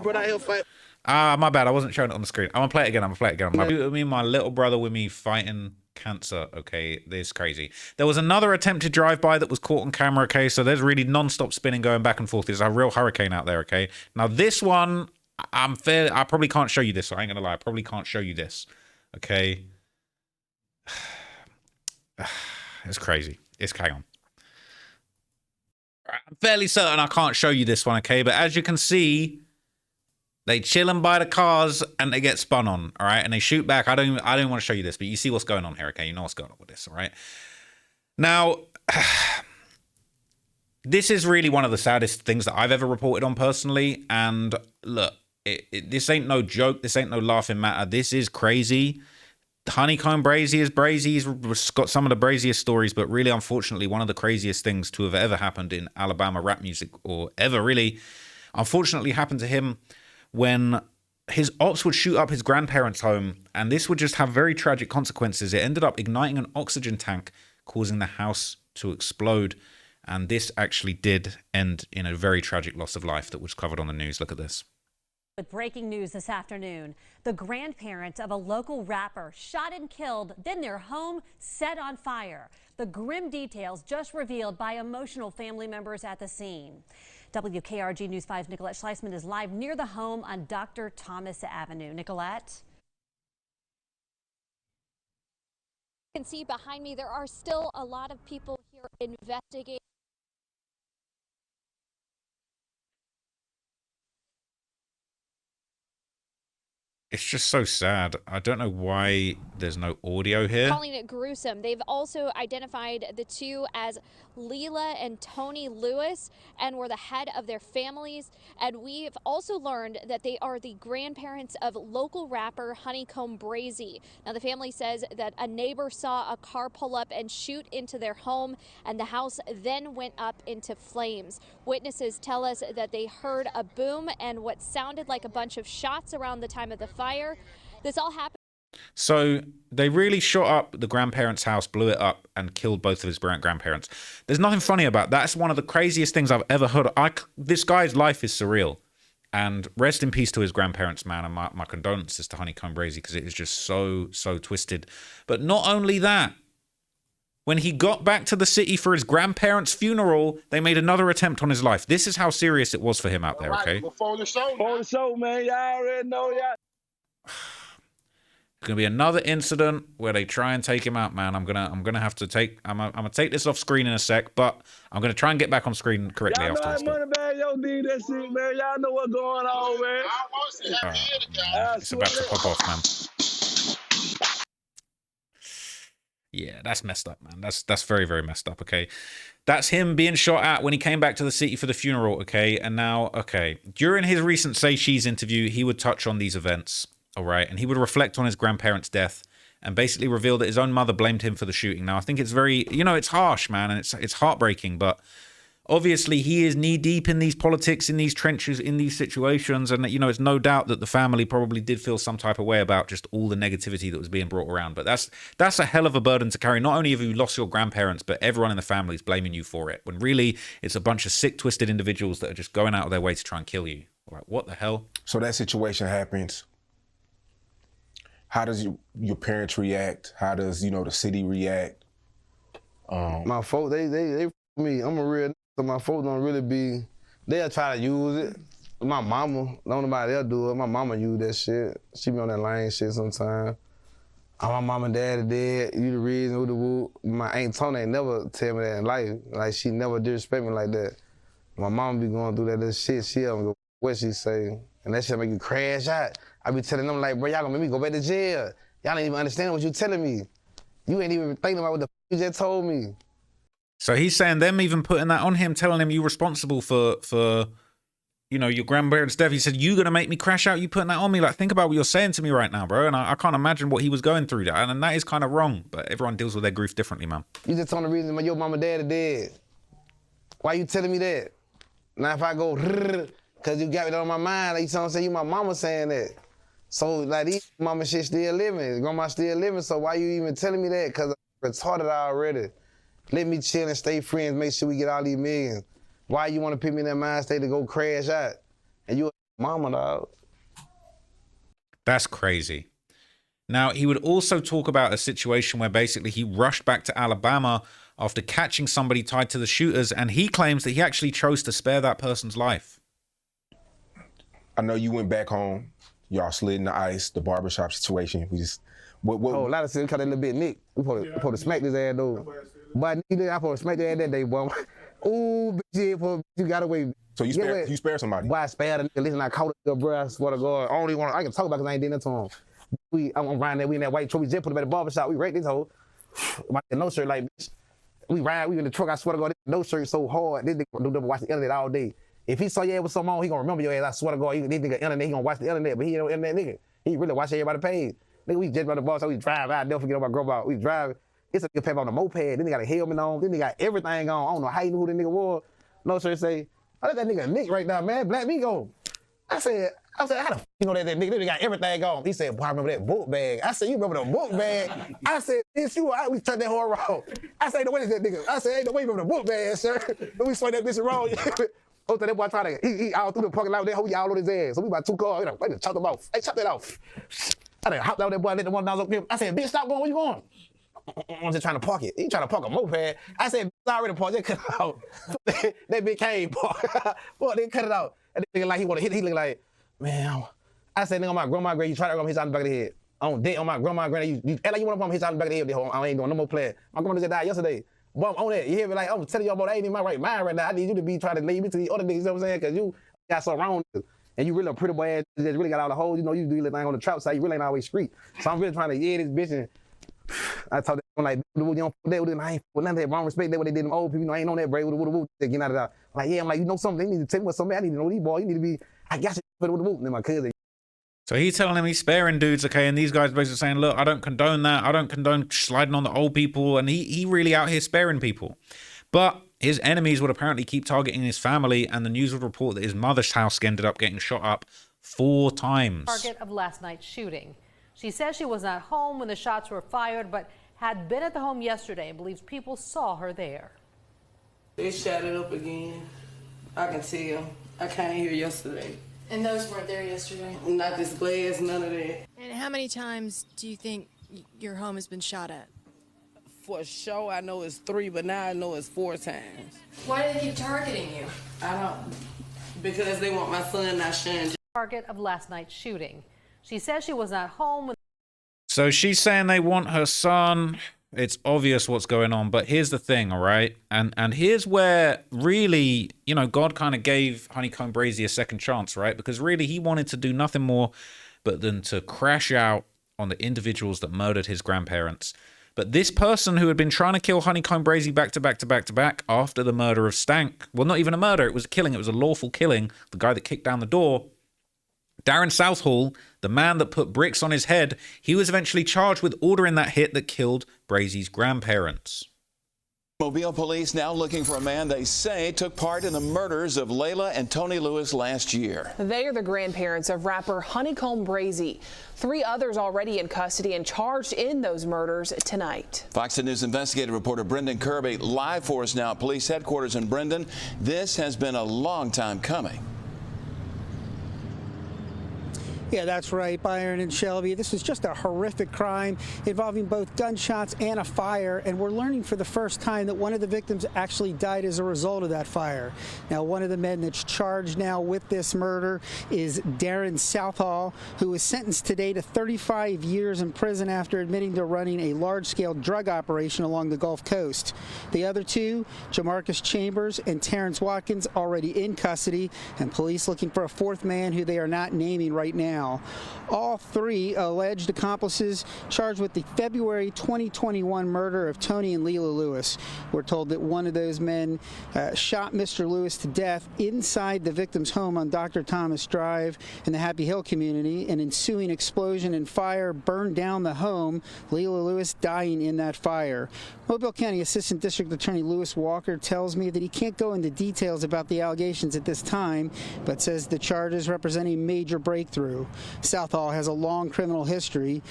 My bad. I wasn't showing it on the screen. I'm gonna play it again. My little brother with me fighting cancer. Okay, this is crazy. There was another attempted drive-by that was caught on camera. Okay, so there's really non-stop spinning going back and forth. There's a real hurricane out there. Okay, now this one, I probably can't show you this. I ain't gonna lie. I probably can't show you this. Okay. It's crazy. Hang on. I'm fairly certain I can't show you this one, okay? But as you can see, they chilling by the cars and they get spun on, all right? And they shoot back. I don't want to show you this, but you see what's going on here, okay? You know what's going on with this, all right? Now, this is really one of the saddest things that I've ever reported on personally. And look, this ain't no joke. This ain't no laughing matter. This is crazy. Honeycomb Brazy is Brazy. He's got some of the braziest stories, but really, unfortunately, one of the craziest things to have ever happened in Alabama rap music, or ever really, unfortunately happened to him when his ops would shoot up his grandparents' home, and this would just have very tragic consequences. It ended up igniting an oxygen tank, causing the house to explode, and this actually did end in a very tragic loss of life that was covered on the news. Look at this. With breaking news this afternoon, the grandparents of a local rapper shot and killed, then their home set on fire. The grim details just revealed by emotional family members at the scene. WKRG News 5's Nicolette Schleisman is live near the home on Dr. Thomas Avenue. Nicolette? You can see behind me there are still a lot of people here investigating. It's just so sad. I don't know why there's no audio here. Calling it gruesome. They've also identified the two as Leela and Tony Lewis and were the head of their families. And we've also learned that they are the grandparents of local rapper Honeycomb Brazy. Now, the family says that a neighbor saw a car pull up and shoot into their home, and the house then went up into flames. Witnesses tell us that they heard a boom and what sounded like a bunch of shots around the time of the fire. This all happened. So they really shot up the grandparents' house, blew it up, and killed both of his grandparents. There's nothing funny about that. That's one of the craziest things I've ever heard. This guy's life is surreal. And rest in peace to his grandparents, man. And my condolences to Honeycomb Brazy, because it is just so twisted. But not only that, when he got back to the city for his grandparents' funeral, they made another attempt on his life. This is how serious it was for him out there, okay? Before the show, man, y'all already know, y'all. There's gonna be another incident where they try and take him out, man. I'm gonna have to take. I'm gonna take this off screen in a sec, but I'm gonna try and get back on screen correctly Y'all know after this. that money bag, yo, did that shit, man. Y'all know what's going on, man. It's about to pop off, man. Yeah, that's messed up, man. That's very messed up. Okay, that's him being shot at when he came back to the city for the funeral. Okay, and now, okay, during his recent Say She's interview, he would touch on these events. All right, and he would reflect on his grandparents' death and basically reveal that his own mother blamed him for the shooting. Now, I think it's very, it's harsh, man, and it's heartbreaking, but obviously he is knee deep in these politics, in these trenches, in these situations, and it's no doubt that the family probably did feel some type of way about just all the negativity that was being brought around. But that's a hell of a burden to carry. Not only have you lost your grandparents, but everyone in the family is blaming you for it, when really it's a bunch of sick, twisted individuals that are just going out of their way to try and kill you. Like, what the hell? So that situation happens. How does your parents react? How does, the city react? My folks, they me. I'm a real, so my folks don't really be, they'll try to use it. My mama, don't nobody else do it. My mama use that shit. She be on that lame shit sometimes. My mama and daddy dead, you the reason, who the woo. My Aunt Tony ain't never tell me that in life. Like, she never disrespect me like that. My mama be going through that little shit. She don't go what she say. And that shit make you crash out. I be telling them, like, bro, y'all gonna make me go back to jail. Y'all ain't even understand what you telling me. You ain't even thinking about what the you just told me. So he's saying them even putting that on him, telling him you responsible for your grandparents' death. He said, you gonna make me crash out, you putting that on me. Like, think about what you're saying to me right now, bro. And I can't imagine what he was going through. And that is kind of wrong, but everyone deals with their grief differently, man. You just told the reason why your mama and daddy dead. Why you telling me that? Now if I go, because you got it on my mind, like you know what I'm saying, you my mama saying that. So, like, these mama shit still living, grandma still living, so why you even telling me that? Because I'm retarded already. Let me chill and stay friends, make sure we get all these millions. Why you want to put me in that mind state to go crash out? And you a mama, dog. That's crazy. Now, he would also talk about a situation where basically he rushed back to Alabama after catching somebody tied to the shooters, and he claims that he actually chose to spare that person's life. I know you went back home. Y'all slid in the ice, the barbershop situation. We just, what? Oh, a lot of shit, cause that little bit Nick. We supposed to smack this ass, though. But I supposed to smack that ass that day, boy. Ooh, bitch, you got away. So you spared somebody? Boy, I spared a nigga. Listen, I caught it, bro. I swear to God. I can talk about it because I ain't did nothing to him. I'm riding there, we in that white truck. We just put him at the barbershop. We wrecked this hoe. My no shirt, like, bitch. We in the truck. I swear to God, this no shirt so hard. This nigga don't watch the internet all day. If he saw your ass with something on, he gonna remember your ass. I swear to God, this nigga internet, he gonna watch the internet, but he ain't no internet nigga. He really watch everybody's page. Nigga, we just by the boss, so we drive out. Never forget about girl about. We drive. It's a nigga pep on the moped. Then they got a helmet on. Then they got everything on. I don't know how you knew who the nigga was. No sir, say, I let that nigga Nick right now, man. Black me go. I said, how the f you know that nigga? They got everything on. He said, boy, I remember that book bag. I said, you remember the book bag? I said, bitch, we turned that whole around. I said, what is that nigga? I said, ain't no way you remember the book bag, sir. Then we swung that bitch around. Oh, that boy tried to, he all through the parking lot, that hoe, all on his ass. So we about 2 cars, I just chopped him off. Hey, chop that off. I done hopped out that boy, let the one down look there. I said, bitch, stop going, where you going? I'm just trying to park it. He trying to park a moped. I said, bitch, I already parked, just cut it out. That bitch came, boy, they cut it out. And they nigga like he want to hit, he look like, man, I said, nigga, my grandma, you try to run his out in the back of the head. on deck on my grandma and granddad. You act like you want to bump his out in the back of the head. I ain't doing no more playing. My grandma just died yesterday. Bump on that. You hear me? Like, I'm telling y'all about that ain't in my right mind right now. I need you to be trying to lead me to the other niggas, you know what I'm saying? Because you got something wrong with you. And you really a pretty boy ass that really got all the hoes. You know, you do your little thing on the trap side. You really ain't always street. So I'm really trying to this bitch. And I told them, like, you don't fuck that with it. I ain't with none of that. Wrong respect that what they did them old people. You know, I ain't on that break with the getting out of that. Like, yeah, I'm like, you know something. They need to tell me what's something. I need to know these boys. You need to be, I got you with the whoop. Then my cousin. So he's telling him he's sparing dudes, okay, and these guys basically saying, look, I don't condone that. I don't condone sliding on the old people. And he really out here sparing people. But his enemies would apparently keep targeting his family, and the news would report that his mother's house ended up getting shot up 4 times. Target of last night's shooting. She says she was not home when the shots were fired, but had been at the home yesterday and believes people saw her there. They shot it up again. I can tell. I came here yesterday. And those weren't there yesterday? Not this glass, none of that. And how many times do you think your home has been shot at? For sure, I know it's 3, but now I know it's 4 times. Why do they keep targeting you? I don't. Because they want my son not sharing. Target of last night's shooting. She says she was not home when... So she's saying they want her son. It's obvious what's going on, but here's the thing, all right? And here's where really, you know, God kind of gave Honeycomb Brazy a second chance, right? Because really he wanted to do nothing more but than to crash out on the individuals that murdered his grandparents. But this person who had been trying to kill Honeycomb Brazy back to back to back to back after the murder of Stank, well, not even a murder, it was a killing, it was a lawful killing, the guy that kicked down the door, Darren Southall, the man that put bricks on his head, he was eventually charged with ordering that hit that killed Brazy's grandparents. Mobile police now looking for a man they say took part in the murders of Layla and Tony Lewis last year. They are the grandparents of rapper Honeycomb Brazy. 3 others already in custody and charged in those murders tonight. Fox News investigative reporter Brendan Kirby live for us now at police headquarters in Brendan. This has been a long time coming. Yeah, that's right, Byron and Shelby. This was just a horrific crime involving both gunshots and a fire, and we're learning for the first time that one of the victims actually died as a result of that fire. Now, one of the men that's charged now with this murder is Darren Southall, who was sentenced today to 35 years in prison after admitting to running a large-scale drug operation along the Gulf Coast. The other 2, Jamarcus Chambers and Terrence Watkins, already in custody, and police looking for a 4th man who they are not naming right now. All 3 alleged accomplices charged with the February 2021 murder of Tony and Layla Lewis. We're told that one of those men shot Mr. Lewis to death inside the victim's home on Dr. Thomas Drive in the Happy Hill community. An ensuing explosion and fire burned down the home, Layla Lewis dying in that fire. Mobile County Assistant District Attorney Lewis Walker tells me that he can't go into details about the allegations at this time, but says the charges represent a major breakthrough. Southall has a long criminal history.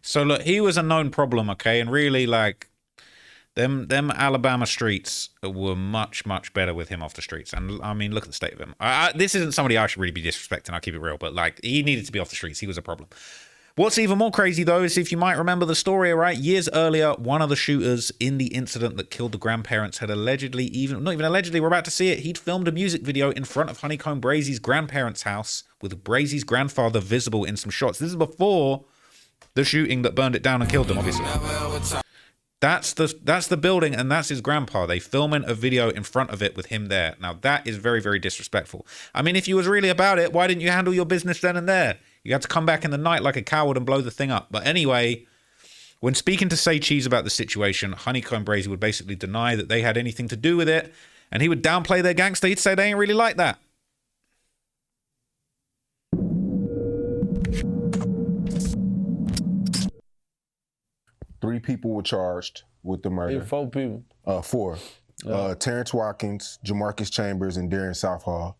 So look, he was a known problem, okay? And really, like, them Alabama streets were much, much better with him off the streets. And I mean, look at the state of him. This isn't somebody I should really be disrespecting, I'll keep it real, but like, he needed to be off the streets. He was a problem. What's even more crazy, though, is if you might remember the story, right? Years earlier, one of the shooters in the incident that killed the grandparents had allegedly, not even allegedly, we're about to see it, he'd filmed a music video in front of Honeycomb Brazy's grandparents' house with Brazy's grandfather visible in some shots. This is before the shooting that burned it down and killed them, obviously. That's the building, and that's his grandpa. They filming a video in front of it with him there. Now, that is very, very disrespectful. I mean, if you was really about it, why didn't you handle your business then and there? You had to come back in the night like a coward and blow the thing up. But anyway, when speaking to Say Cheese about the situation, Honeycomb Brazy would basically deny that they had anything to do with it, and he would downplay their gangster. He'd say they ain't really like that. Three people were charged with the murder. 4 people. 4. Terrence Watkins, Jamarcus Chambers, and Darren Southall.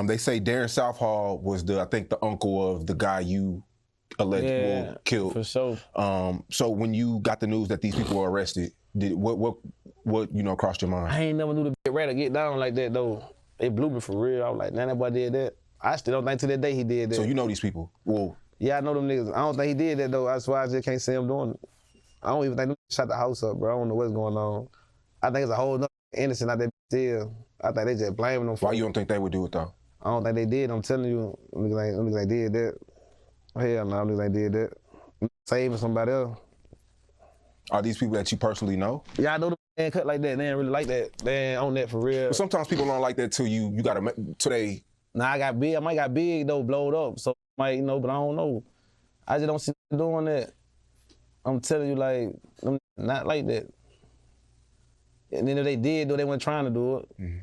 They say Darren Southall was I think the uncle of the guy you allegedly killed. For sure. So when you got the news that these people were arrested, what crossed your mind? I ain't never knew the rat to get down like that though. It blew me for real. I was like, nah, that boy did that. I still don't think to that day he did that. So you know these people? Well, yeah, I know them niggas. I don't think he did that though. That's why I just can't see him doing it. I don't even think them shot the house up, bro. I don't know what's going on. I think it's a whole nother innocent out there still. I think they just blaming them for Why you don't think they would do it though? I don't think they did. I'm telling you, them niggas ain't did that. Hell no, them niggas ain't did that. saving somebody else. Are these people that you personally know? Yeah, I know the man cut like that. They ain't really like that. They ain't on that for real. But sometimes people don't like that till you gotta, till they. Nah, I got big. I might got big though, blowed up. So might, but I don't know. I just don't see them doing that. I'm telling you, like, I'm not like that. And then if they did, though, they weren't trying to do it. Mm-hmm.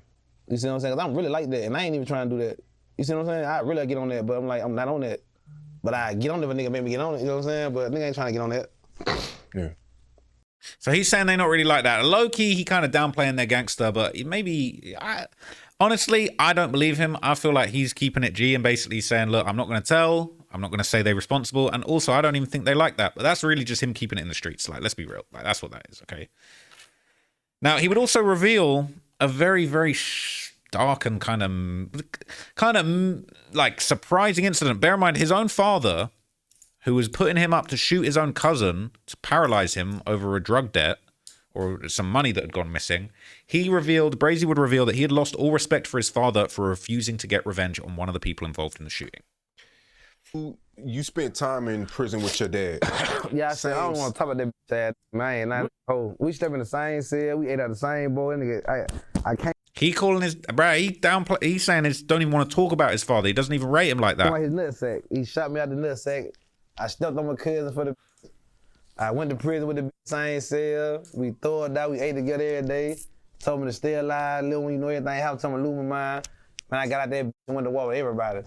You see what I'm saying? 'Cause I'm really like that, and I ain't even trying to do that. You see what I'm saying? I really get on that, but I'm like, I'm not on that. But I get on it if a nigga make me get on it, you know what I'm saying? But nigga ain't trying to get on that. Yeah. So he's saying they're not really like that. Low-key, he kind of downplaying their gangster, but maybe... honestly, I don't believe him. I feel like he's keeping it G and basically saying, look, I'm not going to tell. I'm not going to say they're responsible. And also, I don't even think they like that. But that's really just him keeping it in the streets. Like, let's be real. Like, that's what that is, okay? Now, he would also reveal a very, very dark and kind of like surprising incident. Bear in mind, his own father, who was putting him up to shoot his own cousin to paralyze him over a drug debt or some money that had gone missing, Brazy would reveal that he had lost all respect for his father for refusing to get revenge on one of the people involved in the shooting. You spent time in prison with your dad. Yeah, I said, I don't want to talk about that dad. Man, we slept in the same cell. We ate out the same bowl. Nigga, I can't. He calling his, bro, he's saying don't even want to talk about his father. He doesn't even rate him like that. His nutsack. He shot me out the nutsack. I stepped on my cousin for the. I went to prison with the same cell. We threw it out. We ate together every day. Told me to stay alive, live when you know everything happened. Told me to lose my mind. When I got out there and went to war with everybody.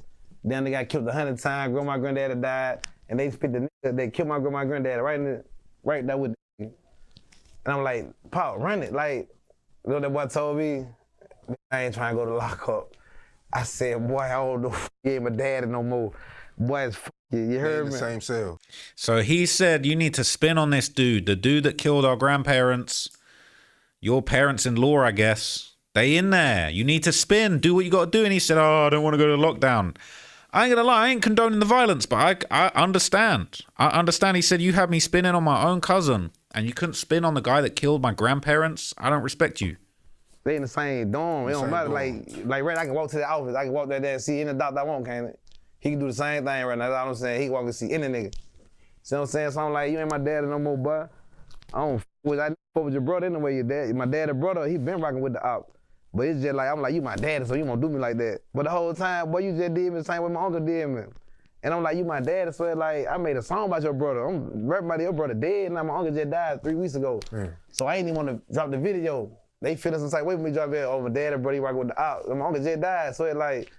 Then they got killed 100 times. Grandma, granddad had died, and they spit the nigga. They killed my grandma, granddad right there with. And I'm like, Paul, run it. Like, you know what that boy told me? I ain't trying to go to lockup. I said, boy, I don't know if you ain't my daddy no more. Boy, it's you heard me? In the same cell. So he said, you need to spin on this dude, the dude that killed our grandparents, your parents-in-law, I guess. They in there. You need to spin. Do what you got to do. And he said, oh, I don't want to go to lockdown. I ain't gonna lie, I ain't condoning the violence, but I understand. I understand. He said, you had me spinning on my own cousin, and you couldn't spin on the guy that killed my grandparents. I don't respect you. They in the same dorm. It don't matter. Like right, I can walk to the office. I can walk there and see any doctor I want, can't it? He can do the same thing right now. That's all I'm saying. He can walk and see any nigga. See what I'm saying? So I'm like, you ain't my daddy no more, boy. I don't fuck with your brother anyway, your dad. My daddy brother, he been rocking with the op. But it's just like, I'm like, you my daddy, so you won't do me like that. But the whole time, boy, you just did me the same way my uncle did me. And I'm like, you my daddy, so it's like, I made a song about your brother. I'm rapping about your brother dead, and now my uncle just died 3 weeks ago. So I ain't even want to drop the video. They feeling some type way for me to drop it. Oh, my daddy, brother, he rocking with the op. And my uncle just died, so it's like,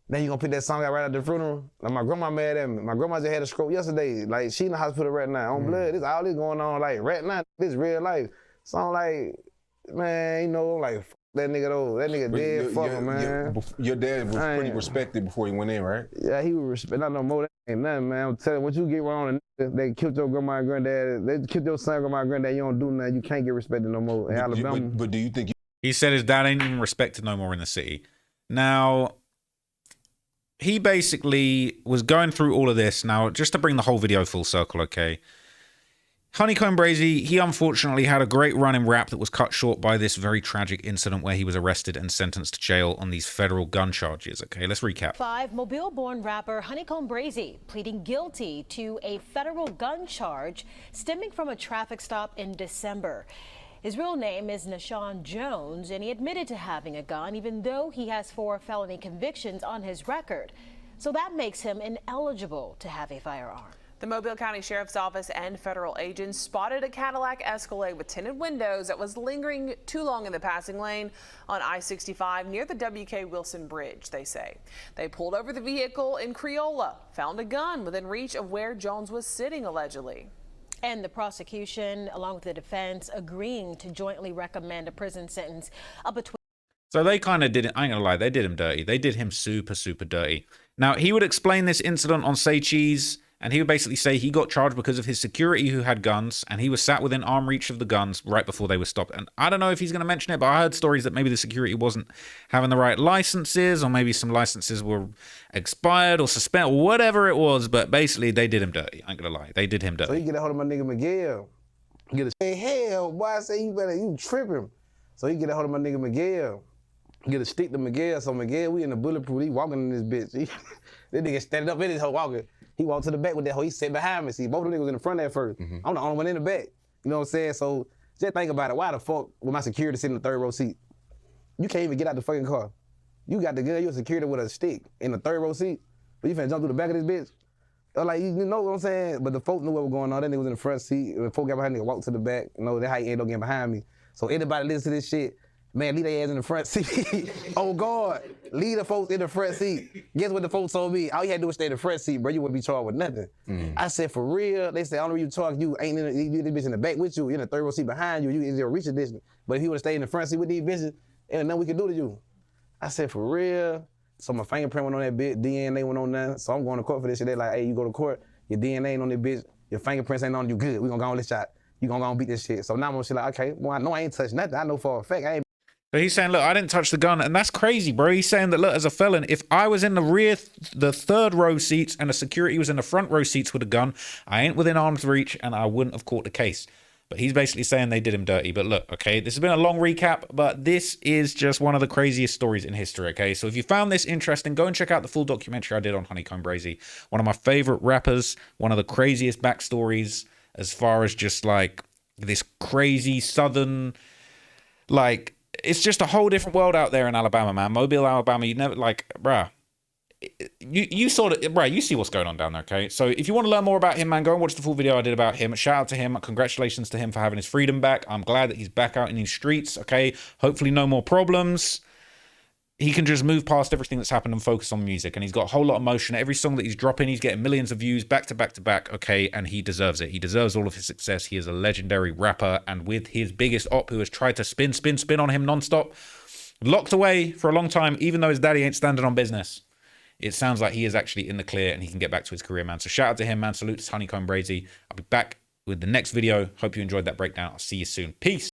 then you gonna put that song out right at the funeral? Like, my grandma mad at me. My grandma just had a stroke yesterday. Like, she in the hospital right now, on blood. This all this going on, like, right now, this real life. So I'm like, man, you know, like, that nigga though. That nigga dead, fuck him, man. Your dad was pretty respected before he went in, right? Yeah, he was respected. Not no more. That ain't nothing, man. I'm telling you, what you get wrong, they killed your grandma and granddad. They killed your son, grandma and granddad. You don't do nothing. You can't get respected no more in Alabama. But do you think... He said his dad ain't even respected no more in the city. Now, he basically was going through all of this. Now, just to bring the whole video full circle, okay? Honeycomb Brazy, he unfortunately had a great run in rap that was cut short by this very tragic incident where he was arrested and sentenced to jail on these federal gun charges. Okay, let's recap. Mobile-born rapper Honeycomb Brazy pleading guilty to a federal gun charge stemming from a traffic stop in December. His real name is Nashawn Jones, and he admitted to having a gun even though he has 4 felony convictions on his record. So that makes him ineligible to have a firearm. The Mobile County Sheriff's Office and federal agents spotted a Cadillac Escalade with tinted windows that was lingering too long in the passing lane on I-65 near the W.K. Wilson Bridge, they say. They pulled over the vehicle in Creola, found a gun within reach of where Jones was sitting, allegedly. And the prosecution, along with the defense, agreeing to jointly recommend a prison sentence of between. So they kind of did it. I ain't gonna lie, they did him dirty. They did him super, super dirty. Now, he would explain this incident on Say Cheese, and he would basically say he got charged because of his security who had guns, and he was sat within arm reach of the guns right before they were stopped. And I don't know if he's going to mention it, but I heard stories that maybe the security wasn't having the right licenses, or maybe some licenses were expired or suspended, or whatever it was. But basically, they did him dirty. I ain't going to lie. They did him dirty. So he get a hold of my nigga Miguel. Hey, hell, boy, I say you tripping. So he get a hold of my nigga Miguel. Get a stick to Miguel. So Miguel, we in the bulletproof. He walking in this bitch. This nigga standing up in his hoe walking. He walked to the back with that hoe. He sat behind me. See, both of them niggas in the front at first. I'm the only one in the back. You know what I'm saying? So just think about it. Why the fuck with my security sitting in the third row seat? You can't even get out the fucking car. You got the gun, you're security with a stick in the third row seat. But you finna jump through the back of this bitch. Like, you know what I'm saying? But the folk knew what was going on. That nigga was in the front seat. The folk got behind me, walked to the back. You know, that's how he ended up getting behind me. So anybody listen to this shit, man, leave their ass in the front seat. Oh, God. Leave the folks in the front seat. Guess what the folks told me? All you had to do was stay in the front seat, bro. You wouldn't be charged with nothing. I said, for real? They said, I don't know you charged. You ain't in the, this bitch in the back with you. You're in the third row seat behind you. You in your reaching distance. But if you would have stayed in the front seat with these bitches, ain't nothing we could do to you. I said, for real? So my fingerprint went on that bitch, DNA went on that. So I'm going to court for this shit. They like, hey, you go to court, your DNA ain't on that bitch, your fingerprints ain't on you, good. We gonna go on this shot. You gonna go and beat this shit. So now I'm gonna shit like, okay, well, I know I ain't touched nothing. I know for a fact I ain't. So he's saying, look, I didn't touch the gun. And that's crazy, bro. He's saying that, look, as a felon, if I was in the rear, the third row seats and the security was in the front row seats with a gun, I ain't within arm's reach and I wouldn't have caught the case. But he's basically saying they did him dirty. But look, okay, this has been a long recap, but this is just one of the craziest stories in history, okay? So if you found this interesting, go and check out the full documentary I did on Honeycomb Brazy. One of my favorite rappers, one of the craziest backstories as far as just like this crazy southern, like, it's just a whole different world out there in Alabama, man. Mobile, Alabama, you never, like, bruh. You sort of, right, you see what's going on down there, okay? So if you want to learn more about him, man, go and watch the full video I did about him. Shout out to him. Congratulations to him for having his freedom back. I'm glad that he's back out in these streets, okay? Hopefully no more problems. He can just move past everything that's happened and focus on music. And he's got a whole lot of motion. Every song that he's dropping, he's getting millions of views back to back to back, okay? And he deserves it. He deserves all of his success. He is a legendary rapper. And with his biggest op, who has tried to spin on him nonstop, locked away for a long time, even though his daddy ain't standing on business. It sounds like he is actually in the clear and he can get back to his career, man. So shout out to him, man. Salute to Honeycomb Brazy. I'll be back with the next video. Hope you enjoyed that breakdown. I'll see you soon. Peace.